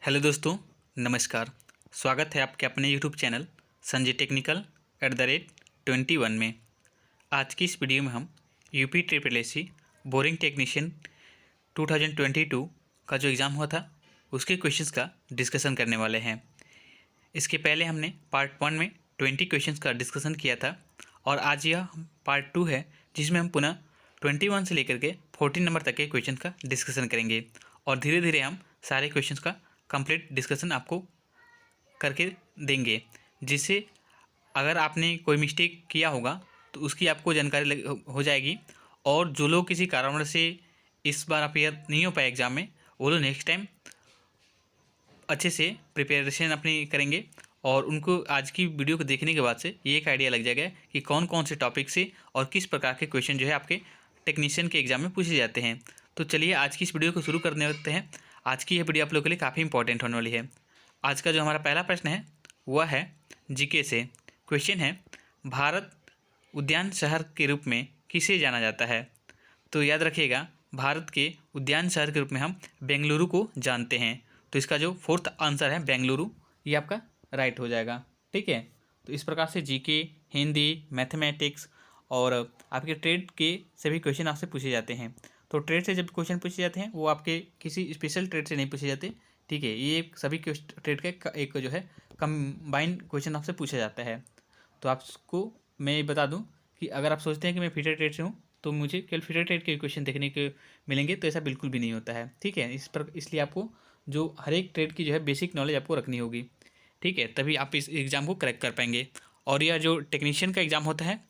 Hello दोस्तों, नमस्कार। स्वागत है आपके अपने यूट्यूब चैनल संजय टेक्निकल @21 में। आज की इस वीडियो में हम UP triple SC boring technician 2022 का जो एग्ज़ाम हुआ था उसके क्वेश्चंस का डिस्कशन करने वाले हैं। इसके पहले हमने पार्ट 1 में 20 क्वेश्चंस का डिस्कशन किया था और आज यह पार्ट 2 है जिसमें हम पुनः 21 से लेकर के 14 नंबर तक के क्वेश्चन का डिस्कशन करेंगे और धीरे धीरे हम सारे क्वेश्चंस का कंप्लीट डिस्कशन आपको करके देंगे, जिससे अगर आपने कोई मिस्टेक किया होगा तो उसकी आपको जानकारी हो जाएगी और जो लोग किसी कारणवश से इस बार अपेयर नहीं हो पाए एग्ज़ाम में, वो लोग नेक्स्ट टाइम अच्छे से प्रिपरेशन अपनी करेंगे और उनको आज की वीडियो को देखने के बाद से ये एक आइडिया लग जाएगा कि कौन कौन से टॉपिक से और किस प्रकार के क्वेश्चन जो है आपके टेक्नीशियन के एग्ज़ाम में पूछे जाते हैं। तो चलिए आज की इस वीडियो को शुरू करने लगते हैं। आज की यह वीडियो आप लोगों के लिए काफ़ी इंपॉर्टेंट होने वाली है। आज का जो हमारा पहला प्रश्न है वह है जीके से। क्वेश्चन है, भारत उद्यान शहर के रूप में किसे जाना जाता है? तो याद रखिएगा, भारत के उद्यान शहर के रूप में हम बेंगलुरु को जानते हैं। तो इसका जो फोर्थ आंसर है बेंगलुरु, ये आपका राइट हो जाएगा। ठीक है, तो इस प्रकार से जीके, हिंदी, मैथमेटिक्स और आपके ट्रेड के सभी क्वेश्चन आपसे पूछे जाते हैं। तो ट्रेड से जब क्वेश्चन पूछे जाते हैं वो आपके किसी स्पेशल ट्रेड से नहीं पूछे जाते। ठीक है, ये सभी ट्रेड का एक जो है कंबाइंड क्वेश्चन आपसे पूछा जाता है। तो आपको मैं ये बता दूं कि अगर आप सोचते हैं कि मैं फीटर ट्रेड से हूँ तो मुझे केवल फीटर ट्रेड के क्वेश्चन देखने को मिलेंगे, तो ऐसा बिल्कुल भी नहीं होता है। ठीक है, इसलिए आपको जो हर एक ट्रेड की जो है बेसिक नॉलेज आपको रखनी होगी। ठीक है, तभी आप इस एग्ज़ाम को क्रैक कर पाएंगे। और यह जो टेक्नीशियन का एग्ज़ाम होता है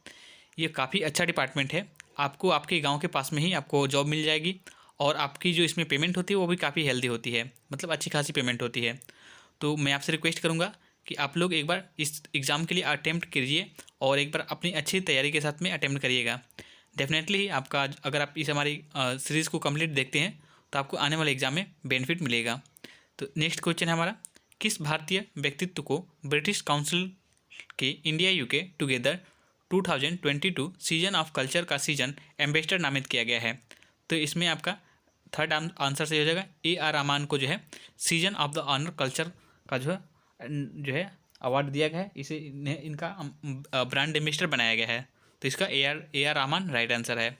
ये काफ़ी अच्छा डिपार्टमेंट है। आपको आपके गांव के पास में ही आपको जॉब मिल जाएगी और आपकी जो इसमें पेमेंट होती है वो भी काफ़ी हेल्दी होती है, मतलब अच्छी खासी पेमेंट होती है। तो मैं आपसे रिक्वेस्ट करूँगा कि आप लोग एक बार इस एग्ज़ाम के लिए अटैम्प्ट कीजिए और एक बार अपनी अच्छी तैयारी के साथ में अटैम्प्ट करिएगा। डेफिनेटली आपका, अगर आप इस हमारी सीरीज़ को कंप्लीट देखते हैं तो आपको आने वाले एग्ज़ाम में बेनिफिट मिलेगा। तो नेक्स्ट क्वेश्चन है हमारा, किस भारतीय व्यक्तित्व को ब्रिटिश काउंसिल के India UK together 2022 season of culture का सीजन एम्बेसडर नामित किया गया है? तो इसमें आपका थर्ड आंसर से हो जाएगा AR रहमान को जो है season of the honour culture का जो है अवार्ड दिया गया है। इसे इनका ब्रांड एम्बेसडर बनाया गया है। तो इसका AR रहमान राइट आंसर है।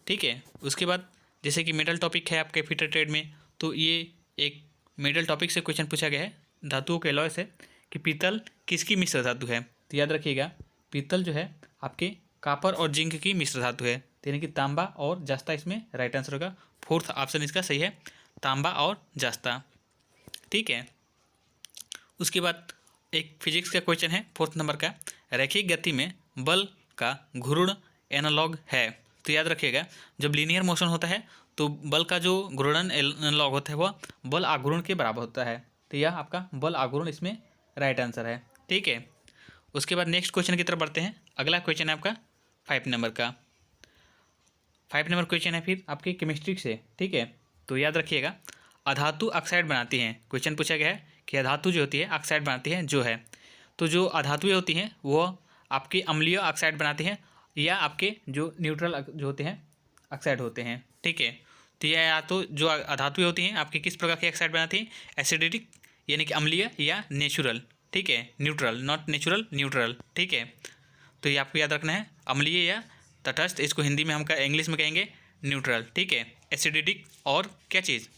ठीक है, उसके बाद जैसे कि मेटल टॉपिक है आपके फीटर ट्रेड में, तो ये एक मेटल टॉपिक से क्वेश्चन पूछा गया है धातुओं के अलॉय से कि पीतल किसकी मिश्र धातु है? तो याद रखिएगा, पीतल जो है आपके कापर और जिंक की मिश्र धातु है, यानी कि तांबा और जस्ता इसमें राइट आंसर होगा। फोर्थ ऑप्शन इसका सही है, तांबा और जस्ता। ठीक है, उसके बाद एक फिजिक्स का क्वेश्चन है फोर्थ नंबर का, रैखिक गति में बल का घूर्ण एनालॉग है? तो याद रखिएगा, जब लीनियर मोशन होता है तो बल का जो घूर्णन एनालॉग होता है वह बल आघूर्ण के बराबर होता है। तो यह आपका बल आघूर्ण इसमें राइट आंसर है। ठीक है, उसके बाद नेक्स्ट क्वेश्चन की तरफ बढ़ते हैं। अगला क्वेश्चन है आपका 5 नंबर का। 5 नंबर क्वेश्चन है फिर आपके केमिस्ट्री से। ठीक है, तो याद रखिएगा, अधातु ऑक्साइड बनाती हैं। क्वेश्चन पूछा गया है कि अधातु जो होती है ऑक्साइड बनाती है जो है, तो जो अधातुएँ होती हैं वो आपके अम्लीय ऑक्साइड बनाती हैं या आपके जो न्यूट्रल जो होते हैं ऑक्साइड होते हैं। ठीक है, तो यह या तो जो अधातुएँ होती हैं आपकी किस प्रकार की ऑक्साइड बनाती हैं, एसिडिक यानी कि अम्लीय या नेचुरल। ठीक है, न्यूट्रल, नॉट नेचुरल, न्यूट्रल। ठीक है, तो ये आपको याद रखना है, अम्लीय या तटस्थ, इसको हिंदी में हम इंग्लिश में कहेंगे न्यूट्रल। ठीक है, एसिडिक और क्या चीज़,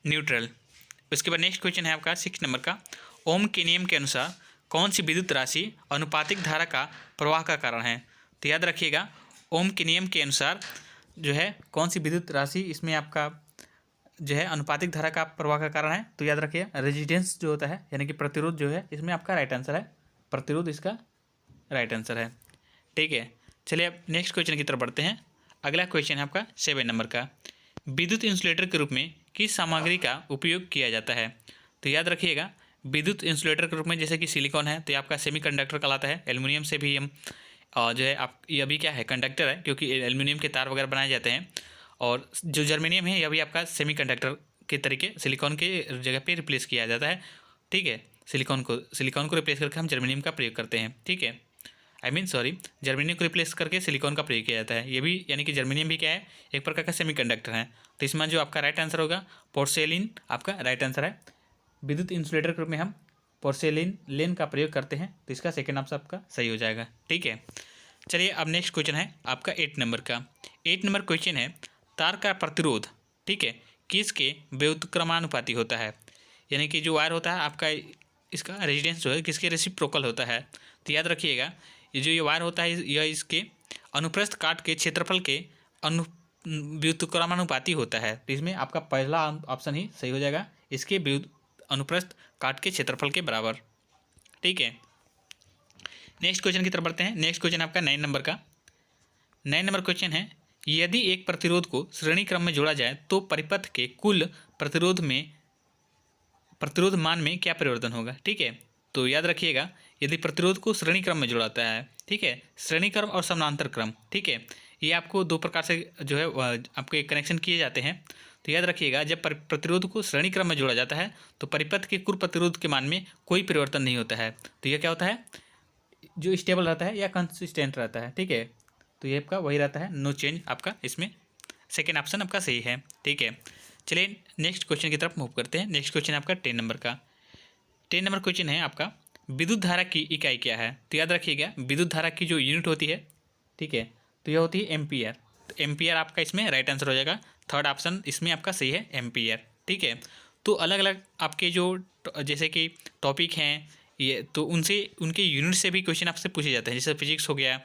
न्यूट्रल। उसके बाद नेक्स्ट क्वेश्चन है आपका 6 नंबर का, ओम के नियम के अनुसार कौन सी विद्युत राशि अनुपातिक धारा का प्रवाह का कारण है? तो याद रखिएगा, ओम के नियम के अनुसार जो है कौन सी विद्युत राशि इसमें आपका जो है अनुपातिक धारा का प्रवाह का कारण है? तो याद रखिए, रेजिस्टेंस जो होता है यानी कि प्रतिरोध जो है इसमें आपका राइट आंसर है, प्रतिरोध इसका राइट आंसर है। ठीक है, चलिए अब नेक्स्ट क्वेश्चन की तरफ बढ़ते हैं। अगला क्वेश्चन है आपका 7 नंबर का, विद्युत इंसुलेटर के रूप में किस सामग्री का उपयोग किया जाता है? तो याद रखिएगा, विद्युत इंसुलेटर के रूप में जैसे कि सिलिकॉन है तो ये आपका सेमीकंडक्टर कहलाता है। एल्युमिनियम से भी हम जो है आप, ये अभी क्या है, कंडक्टर है, क्योंकि एल्युमिनियम के तार वगैरह बनाए जाते हैं। और जो जर्मेनियम है यह भी आपका सेमीकंडक्टर के तरीके सिलिकॉन के जगह पे रिप्लेस किया जाता है। ठीक है, सिलिकॉन को रिप्लेस करके हम जर्मेनियम का प्रयोग करते हैं। ठीक है, जर्मेनियम को रिप्लेस करके सिलिकॉन का प्रयोग किया जाता है। ये भी यानी कि जर्मेनियम भी क्या है, एक प्रकार का सेमीकंडक्टर है। तो इसमें जो आपका राइट आंसर होगा पोर्सेलिन आपका राइट आंसर है। विद्युत इंसुलेटर के रूप में हम पोर्सेलेन का प्रयोग करते हैं, तो इसका सेकेंड ऑप्शन आपका सही हो जाएगा। ठीक है, चलिए अब नेक्स्ट क्वेश्चन है आपका 8 नंबर का। 8 नंबर क्वेश्चन है तार का प्रतिरोध, ठीक है, किसके व्युत्क्रमानुपाती होता है, यानी कि जो वायर होता है आपका, इसका रेजिस्टेंस जो है किसके रेसिप्रोकल होता है। तो याद रखिएगा, ये वायर होता है यह इसके अनुप्रस्थ काट के क्षेत्रफल के व्युत्क्रमानुपाती होता है। तो इसमें आपका पहला ऑप्शन ही सही हो जाएगा, इसके अनुप्रस्थ काट के क्षेत्रफल के बराबर। ठीक है, नेक्स्ट क्वेश्चन की तरफ बढ़ते हैं। नेक्स्ट क्वेश्चन आपका 9 नंबर का। 9 नंबर क्वेश्चन है यदि एक प्रतिरोध को श्रेणी क्रम में जोड़ा जाए तो परिपथ के कुल प्रतिरोध मान में क्या परिवर्तन होगा। ठीक है, तो याद रखिएगा, यदि प्रतिरोध को श्रेणी क्रम में जोड़ाता है, ठीक है, श्रेणी क्रम और समानांतर क्रम, ठीक है, ये आपको दो प्रकार से जो है आपके कनेक्शन किए जाते हैं। तो याद रखिएगा, जब प्रतिरोध को श्रेणी क्रम में जोड़ा जाता है तो परिपथ के कुल प्रतिरोध के मान में कोई परिवर्तन नहीं होता है। तो यह क्या होता है, जो स्टेबल रहता है या कंसिस्टेंट रहता है। ठीक है, तो ये आपका वही रहता है, नो चेंज, आपका इसमें सेकेंड ऑप्शन आपका सही है। ठीक है, चलिए नेक्स्ट क्वेश्चन की तरफ मूव करते हैं। नेक्स्ट क्वेश्चन आपका 10 नंबर का। 10 नंबर क्वेश्चन है आपका विद्युत धारा की इकाई क्या है। तो याद रखिएगा, विद्युत धारा की जो यूनिट होती है, ठीक है, तो यह होती है एम्पियर। तो एम्पियर आपका इसमें राइट आंसर हो जाएगा, थर्ड ऑप्शन इसमें आपका सही है, एम्पियर। ठीक है, तो अलग अलग आपके जो जैसे कि टॉपिक हैं ये, तो उनके यूनिट से भी क्वेश्चन आपसे पूछे जाते हैं। जैसे फिजिक्स हो गया,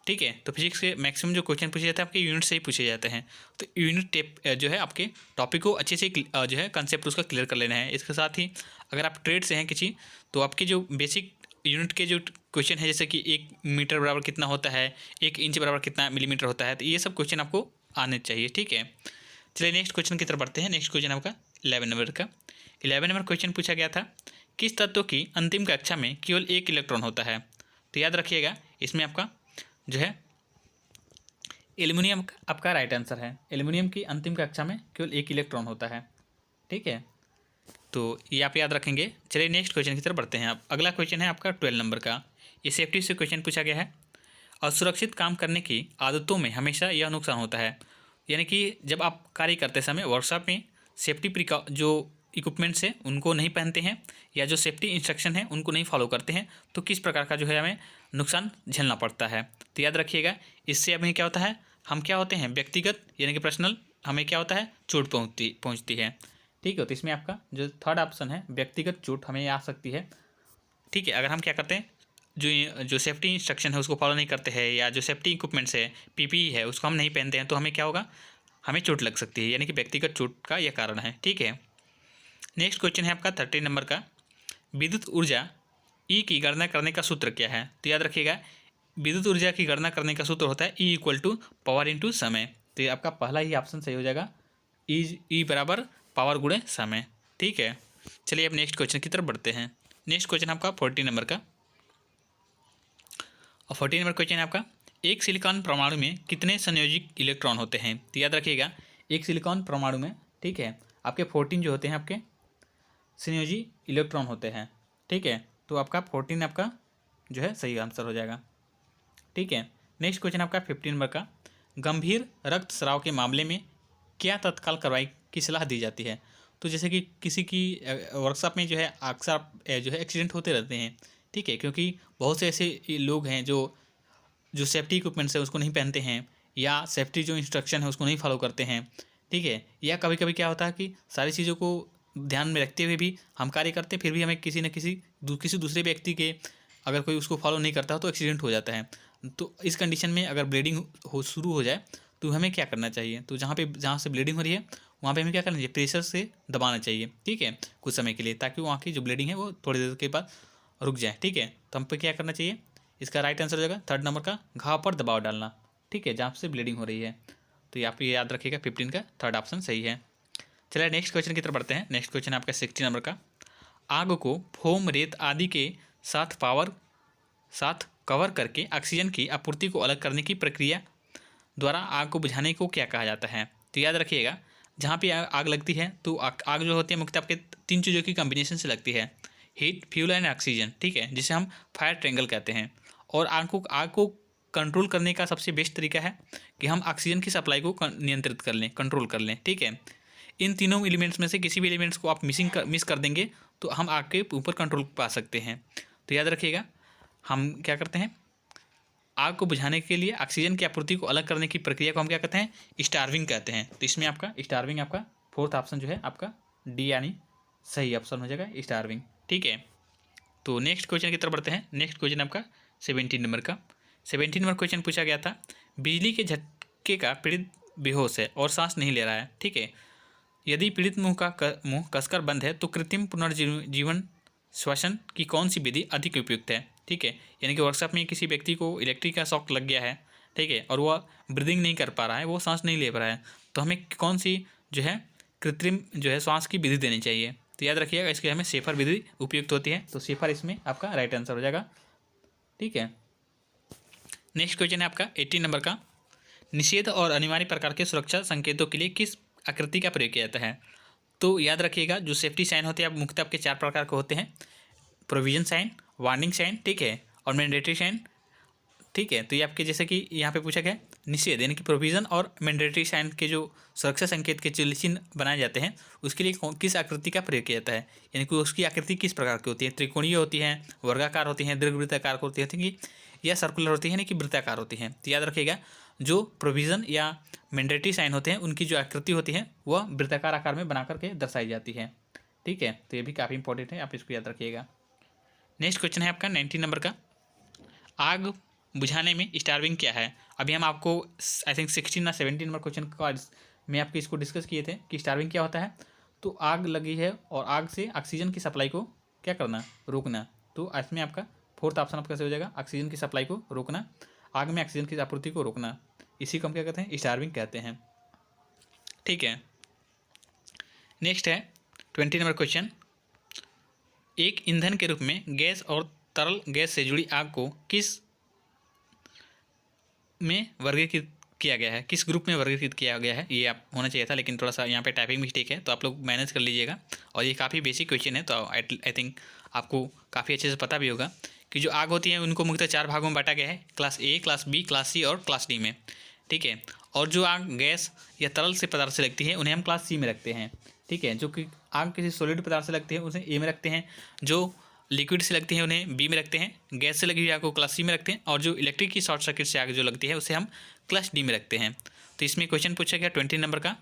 ठीक है, तो फिजिक्स के मैक्सिमम जो क्वेश्चन पूछे जाते हैं आपके यूनिट से ही पूछे जाते हैं। तो यूनिट टेप जो है आपके टॉपिक को अच्छे से जो है कंसेप्ट उसका क्लियर कर लेना है। इसके साथ ही अगर आप ट्रेड से हैं किसी, तो आपके जो बेसिक यूनिट के जो क्वेश्चन है, जैसे कि 1 मीटर बराबर कितना होता है, 1 इंच बराबर कितना मिलीमीटर होता है, तो ये सब क्वेश्चन आपको आने चाहिए। ठीक है, चलिए नेक्स्ट क्वेश्चन की तरफ बढ़ते हैं। नेक्स्ट क्वेश्चन आपका 11 नंबर का। 11 नंबर क्वेश्चन पूछा गया था, किस तत्व की अंतिम कक्षा में केवल 1 इलेक्ट्रॉन होता है। तो याद रखिएगा, इसमें आपका जो है एल्युमिनियम आपका राइट आंसर है। एल्युमिनियम की अंतिम कक्षा में केवल 1 इलेक्ट्रॉन होता है। ठीक है, तो ये आप याद रखेंगे। चलिए नेक्स्ट क्वेश्चन की तरफ बढ़ते हैं। आप अगला क्वेश्चन है आपका 12 नंबर का। ये सेफ्टी से क्वेश्चन पूछा गया है। असुरक्षित काम करने की आदतों में हमेशा यह नुकसान होता है, यानी कि जब आप कार्य करते समय वर्कशॉप में सेफ्टी जो इक्विपमेंट्स हैं उनको नहीं पहनते हैं, या जो सेफ्टी इंस्ट्रक्शन है उनको नहीं फॉलो करते हैं, तो किस प्रकार का जो है हमें नुकसान झेलना पड़ता है। तो याद रखिएगा, इससे हमें क्या होता है, हम क्या होते हैं व्यक्तिगत, यानी कि पर्सनल, हमें क्या होता है चोट पहुँचती है। ठीक है, तो इसमें आपका जो थर्ड ऑप्शन है व्यक्तिगत चोट हमें आ सकती है। ठीक है, अगर हम क्या करते हैं, जो सेफ्टी इंस्ट्रक्शन है उसको फॉलो नहीं करते हैं, या जो सेफ्टी इक्विपमेंट्स है पीपीई है उसको हम नहीं पहनते हैं, तो हमें क्या होगा, हमें चोट लग सकती है, यानी कि व्यक्तिगत चोट का यह कारण है। ठीक है, नेक्स्ट क्वेश्चन है आपका 13 नंबर का। विद्युत ऊर्जा ई की गणना करने का सूत्र क्या है। तो याद रखिएगा, विद्युत ऊर्जा की गणना करने का सूत्र होता है E equal to power into समय। तो ये आपका पहला ही ऑप्शन सही हो जाएगा, ई बराबर पावर गुणे समय। ठीक है, चलिए अब नेक्स्ट क्वेश्चन की तरफ बढ़ते हैं। नेक्स्ट क्वेश्चन आपका 14 नंबर का। और 14 नंबर क्वेश्चन है आपका, एक सिलिकॉन परमाणु में कितने संयोजित इलेक्ट्रॉन होते हैं। तो याद रखिएगा, एक सिलिकॉन परमाणु में, ठीक है, आपके 14 जो होते हैं आपके संयोजी इलेक्ट्रॉन होते हैं। ठीक है, तो आपका 14 आपका जो है सही आंसर हो जाएगा। ठीक है, नेक्स्ट क्वेश्चन आपका 15 नंबर का। गंभीर रक्तस्राव के मामले में क्या तत्काल कार्रवाई की सलाह दी जाती है। तो जैसे कि किसी की वर्कशॉप में जो है अक्सर जो है एक्सीडेंट होते रहते हैं। ठीक है, क्योंकि बहुत से ऐसे लोग हैं जो सेफ्टी इक्विपमेंट्स है उसको नहीं पहनते हैं, या सेफ्टी जो इंस्ट्रक्शन है उसको नहीं फॉलो करते हैं। ठीक है, या कभी कभी क्या होता है कि सारी चीज़ों को ध्यान में रखते हुए भी हम कार्य करते हैं, फिर भी हमें किसी न किसी दूसरे व्यक्ति के अगर कोई उसको फॉलो नहीं करता हो तो एक्सीडेंट हो जाता है। तो इस कंडीशन में अगर ब्लीडिंग शुरू हो जाए तो हमें क्या करना चाहिए, तो जहाँ से ब्लीडिंग हो रही है वहाँ पे हमें क्या करना चाहिए, प्रेशर से दबाना चाहिए। ठीक है, कुछ समय के लिए, ताकि वहाँ की जो ब्लीडिंग है वो थोड़ी देर के बाद रुक जाए। ठीक है, तो हम पे क्या करना चाहिए, इसका राइट आंसर हो जाएगा थर्ड नंबर का, घाव पर दबाव डालना। ठीक है, जहाँ से ब्लीडिंग हो रही है। तो ये आप ये याद रखिएगा, 15 का थर्ड ऑप्शन सही है। चलिए नेक्स्ट क्वेश्चन की तरफ बढ़ते हैं। नेक्स्ट क्वेश्चन आपका 60 नंबर का। आग को फोम, रेत आदि के साथ कवर करके ऑक्सीजन की आपूर्ति को अलग करने की प्रक्रिया द्वारा आग को बुझाने को क्या कहा जाता है। तो याद रखिएगा, जहाँ पे आग लगती है तो आग जो होती है मुख्यतः आपके 3 चीज़ों की कॉम्बिनेशन से लगती है, हीट, फ्यूल एंड ऑक्सीजन। ठीक है, जिसे हम फायर ट्रायंगल कहते हैं। और आग को कंट्रोल करने का सबसे बेस्ट तरीका है कि हम ऑक्सीजन की सप्लाई को नियंत्रित कर लें, कंट्रोल कर लें। ठीक है, इन तीनों एलिमेंट्स में से किसी भी एलिमेंट्स को आप मिस कर देंगे तो हम आग के ऊपर कंट्रोल पा सकते हैं। तो याद रखिएगा, हम क्या करते हैं, आग को बुझाने के लिए ऑक्सीजन की आपूर्ति को अलग करने की प्रक्रिया को हम क्या कहते हैं, स्टार्विंग कहते हैं। तो इसमें आपका स्टार्विंग, आपका फोर्थ ऑप्शन जो है आपका डी यानी सही ऑप्शन हो जाएगा, स्टार्विंग। ठीक है, तो नेक्स्ट क्वेश्चन की तरफ बढ़ते हैं। नेक्स्ट क्वेश्चन आपका 17 नंबर का। 17 नंबर क्वेश्चन पूछा गया था, बिजली के झटके का पीड़ित बेहोश है और सांस नहीं ले रहा है। ठीक है, यदि पीड़ित मुंह कसकर बंद है तो कृत्रिम पुनर्जीवन श्वसन की कौन सी विधि अधिक उपयुक्त है। ठीक है, यानी कि वर्कशॉप में किसी व्यक्ति को इलेक्ट्रिक का शॉक लग गया है, ठीक है, और वह ब्रीदिंग नहीं कर पा रहा है, वो सांस नहीं ले पा रहा है, तो हमें कौन सी जो है कृत्रिम जो है श्वास की विधि देनी चाहिए। तो याद रखिएगा, इसके हमें शेफर विधि उपयुक्त होती है। तो शेफर इसमें आपका राइट आंसर हो जाएगा। ठीक है, नेक्स्ट क्वेश्चन है आपका 18 नंबर का, निषेध और अनिवार्य प्रकार के सुरक्षा संकेतों के लिए किस आकृति का प्रयोग किया जाता है। तो याद रखिएगा, जो सेफ्टी साइन होते हैं आप मुख्यतः आपके 4 प्रकार के होते हैं, प्रोविजन साइन, वार्निंग साइन, ठीक है, और मैंडेटरी साइन। ठीक है, तो ये आपके जैसे कि यहाँ पे पूछा गया निषेध यानी कि प्रोविजन और मैंडेटरी साइन के जो सुरक्षा संकेत के जो चिन्ह बनाए जाते हैं उसके लिए किस आकृति का प्रयोग किया जाता है, यानी कि उसकी आकृति किस प्रकार की होती है, त्रिकोणीय होती है, वर्गाकार होती है, दीर्घवृत्ताकार होती है, या सर्कुलर होती है यानी कि वृत्ताकार होती है। तो याद रखिएगा, जो प्रोविजन या मैंडेटरी साइन होते हैं उनकी जो आकृति होती है वह वृत्ताकार आकार में बना करके दर्शाई जाती है। ठीक है, तो ये भी काफ़ी इंपॉर्टेंट है, आप इसको याद रखिएगा। नेक्स्ट क्वेश्चन है आपका 19 नंबर का, आग बुझाने में स्टार्विंग क्या है। अभी हम आपको आई थिंक 16 या 17 नंबर क्वेश्चन का में आपके इसको डिस्कस किए थे कि स्टार्विंग क्या होता है। तो आग लगी है और आग से ऑक्सीजन की सप्लाई को क्या करना, रोकना। तो इसमें आपका फोर्थ ऑप्शन आपका कैसे हो जाएगा, ऑक्सीजन की सप्लाई को रोकना, आग में ऑक्सीजन की आपूर्ति को रोकना, इसी को हम क्या कहते हैं, स्टार्विंग कहते हैं। ठीक है, नेक्स्ट है 20 नंबर क्वेश्चन, एक ईंधन के रूप में गैस और तरल गैस से जुड़ी आग को किस में वर्गीकृत किया गया है, किस ग्रुप में वर्गीकृत किया गया है। ये आप होना चाहिए था, लेकिन थोड़ा सा यहाँ पे टाइपिंग मिस्टेक है, तो आप लोग मैनेज कर लीजिएगा। और ये काफ़ी बेसिक क्वेश्चन है, तो आई थिंक आपको काफ़ी अच्छे से पता भी होगा कि जो आग होती है उनको मुख्यतः 4 भागों में बांटा गया है, class A, class B, class C और क्लास डी में। ठीक है, और जो आग गैस या तरल से पदार्थ से लगती है उन्हें हम क्लास सी में रखते हैं। ठीक है, जो कि आग किसी सॉलिड पदार्थ से लगती है उसे ए में रखते हैं, जो लिक्विड से लगती है उन्हें बी में रखते हैं, गैस से लगी हुई आग को क्लास सी में रखते हैं, और जो इलेक्ट्रिक की शॉर्ट सर्किट से आग जो लगती है उसे हम क्लास डी में रखते हैं। तो इसमें क्वेश्चन पूछा गया 20 नंबर का,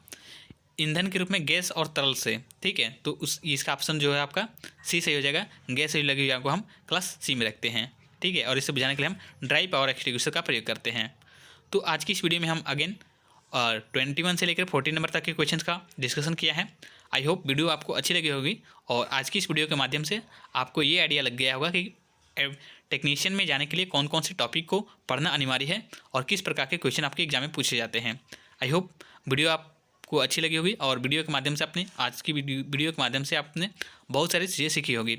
ईंधन के रूप में गैस और तरल से। ठीक है, तो इसका ऑप्शन जो है आपका सी सही हो जाएगा, गैस से लगी हुई आग को हम क्लास सी में रखते हैं। ठीक है, और इसे बुझाने के लिए हम ड्राई पावर एक्सटिंग्विशर का प्रयोग करते हैं। तो आज की इस वीडियो में हम अगेन 21 से लेकर 40 नंबर तक के क्वेश्चन का डिस्कशन किया है। आई होप वीडियो आपको अच्छी लगी होगी, और आज की इस वीडियो के माध्यम से आपको ये आइडिया लग गया होगा कि टेक्नीशियन में जाने के लिए कौन कौन से टॉपिक को पढ़ना अनिवार्य है और किस प्रकार के क्वेश्चन आपके एग्जाम में पूछे जाते हैं। आई होप वीडियो आपको अच्छी लगी होगी, और वीडियो के माध्यम से आपने आज की वीडियो के माध्यम से आपने बहुत सारी चीज़ें सीखी होगी।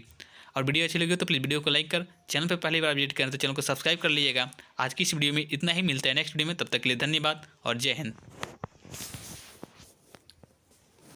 और वीडियो अच्छी लगी हो तो प्लीज़ वीडियो को लाइक कर, चैनल पर पहली बार विजिट करें तो चैनल को सब्सक्राइब कर लीजिएगा। आज की इस वीडियो में इतना ही, मिलता है नेक्स्ट वीडियो में, तब तक के लिए धन्यवाद और जय हिंद।